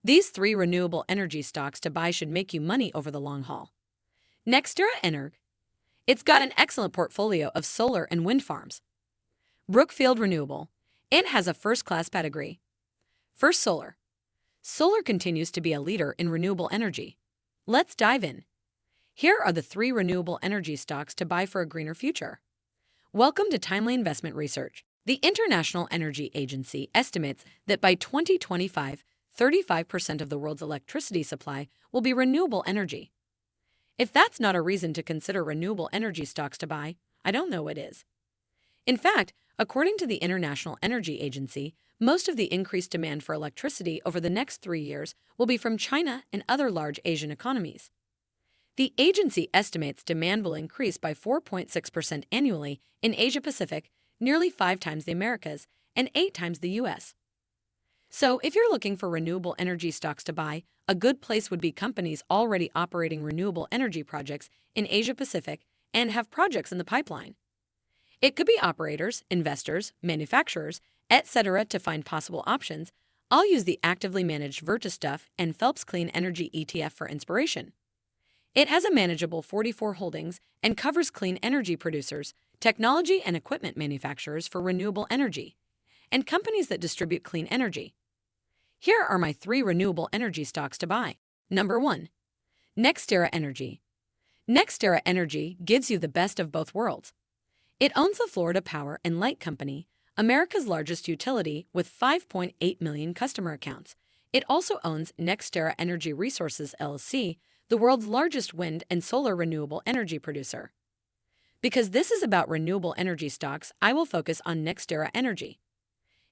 These three renewable energy stocks to buy should make you money over the long haul. NextEra Energy. It's got an excellent portfolio of solar and wind farms. Brookfield Renewable. It has a first-class pedigree. First Solar. Solar continues to be a leader in renewable energy. Let's dive in. Here are the three renewable energy stocks to buy for a greener future. Welcome to Timely Investment Research. The International Energy Agency estimates that by 2025, 35% of the world's electricity supply will be renewable energy. If that's not a reason to consider renewable energy stocks to buy, I don't know what is. In fact, according to the International Energy Agency, most of the increased demand for electricity over the next 3 years will be from China and other large Asian economies. The agency estimates demand will increase by 4.6% annually in Asia-Pacific, nearly 5 times the Americas, and 8 times the U.S. So, if you're looking for renewable energy stocks to buy, a good place would be companies already operating renewable energy projects in Asia-Pacific and have projects in the pipeline. It could be operators, investors, manufacturers, etc. To find possible options. I'll use the actively managed VertiStuff and Phelps Clean Energy ETF for inspiration. It has a manageable 44 holdings and covers clean energy producers, technology and equipment manufacturers for renewable energy, and companies that distribute clean energy. Here are my 3 renewable energy stocks to buy. Number 1. NextEra Energy. NextEra Energy gives you the best of both worlds. It owns the Florida Power and Light Company, America's largest utility with 5.8 million customer accounts. It also owns NextEra Energy Resources LLC, the world's largest wind and solar renewable energy producer. Because this is about renewable energy stocks, I will focus on NextEra Energy.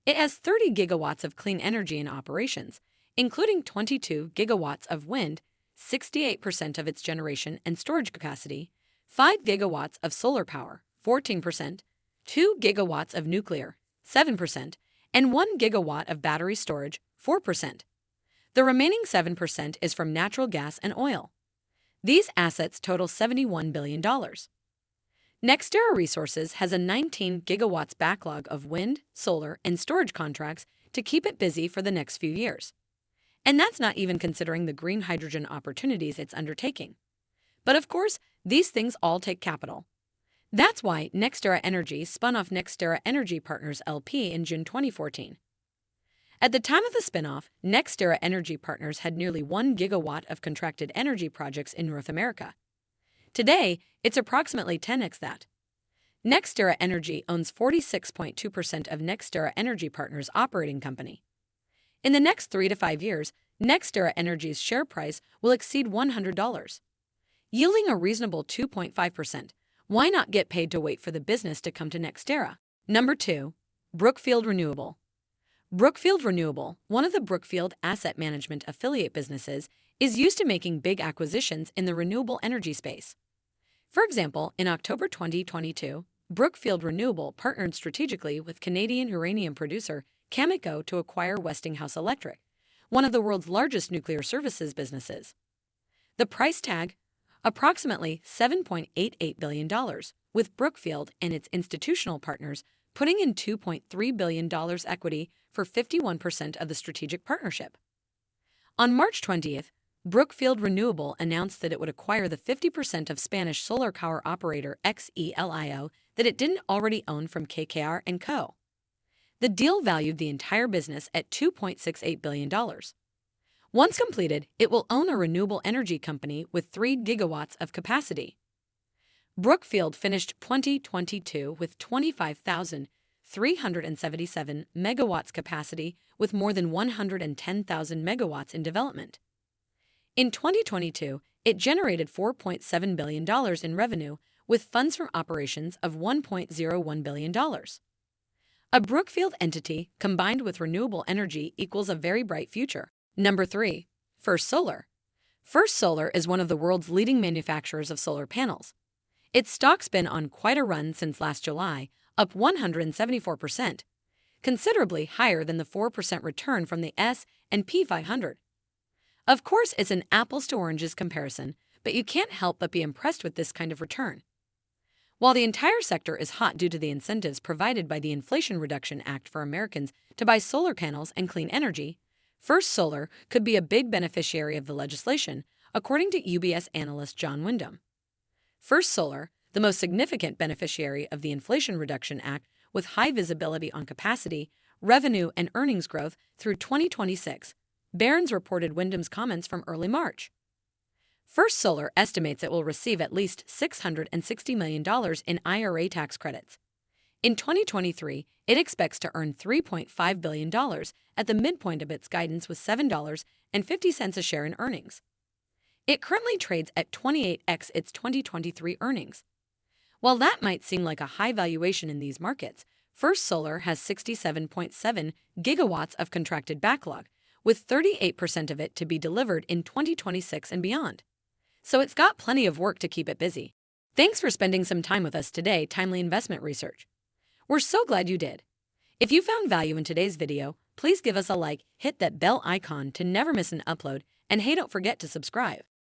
It has 30 gigawatts of clean energy in operations, including 22 gigawatts of wind, 68% of its generation and storage capacity, 5 gigawatts of solar power, 14%, 2 gigawatts of nuclear, 7%, and 1 gigawatt of battery storage, 4%. The remaining 7% is from natural gas and oil. These assets total $71 billion. NextEra Resources has a 19 gigawatts backlog of wind, solar, and storage contracts to keep it busy for the next few years. And that's not even considering the green hydrogen opportunities it's undertaking. But of course, these things all take capital. That's why NextEra Energy spun off NextEra Energy Partners LP in June 2014. At the time of the spinoff, NextEra Energy Partners had nearly 1 gigawatt of contracted energy projects in North America. Today, it's approximately 10x that. NextEra Energy owns 46.2% of NextEra Energy Partners' operating company. In the next 3 to 5 years, NextEra Energy's share price will exceed $100, yielding a reasonable 2.5%. Why not get paid to wait for the business to come to NextEra? Number 2. Brookfield Renewable. Brookfield Renewable, one of the Brookfield Asset Management affiliate businesses, is used to making big acquisitions in the renewable energy space. For example, in October 2022, Brookfield Renewable partnered strategically with Canadian uranium producer Cameco to acquire Westinghouse Electric, one of the world's largest nuclear services businesses. The price tag? Approximately $7.88 billion, with Brookfield and its institutional partners putting in $2.3 billion equity for 51% of the strategic partnership. On March 20th, Brookfield Renewable announced that it would acquire the 50% of Spanish solar power operator XELIO that it didn't already own from KKR & Co. The deal valued the entire business at $2.68 billion. Once completed, it will own a renewable energy company with 3 gigawatts of capacity. Brookfield finished 2022 with 25,377 megawatts capacity with more than 110,000 megawatts in development. In 2022, it generated $4.7 billion in revenue with funds from operations of $1.01 billion. A Brookfield entity combined with renewable energy equals a very bright future. Number 3. First Solar. First Solar is one of the world's leading manufacturers of solar panels. Its stock's been on quite a run since last July, up 174%, considerably higher than the 4% return from the S&P 500. Of course, it's an apples to oranges comparison, but you can't help but be impressed with this kind of return. While the entire sector is hot due to the incentives provided by the Inflation Reduction Act for Americans to buy solar panels and clean energy, First Solar could be a big beneficiary of the legislation, according to UBS analyst John Wyndham. First Solar, the most significant beneficiary of the Inflation Reduction Act, with high visibility on capacity, revenue, and earnings growth through 2026, Barron's reported Wyndham's comments from early March. First Solar estimates it will receive at least $660 million in IRA tax credits. In 2023, it expects to earn $3.5 billion at the midpoint of its guidance with $7.50 a share in earnings. It currently trades at 28x its 2023 earnings. While that might seem like a high valuation in these markets, First Solar has 67.7 gigawatts of contracted backlog, with 38% of it to be delivered in 2026 and beyond. So it's got plenty of work to keep it busy. Thanks for spending some time with us today, Timely Investment Research. We're so glad you did. If you found value in today's video, please give us a like, hit that bell icon to never miss an upload, and hey, don't forget to subscribe.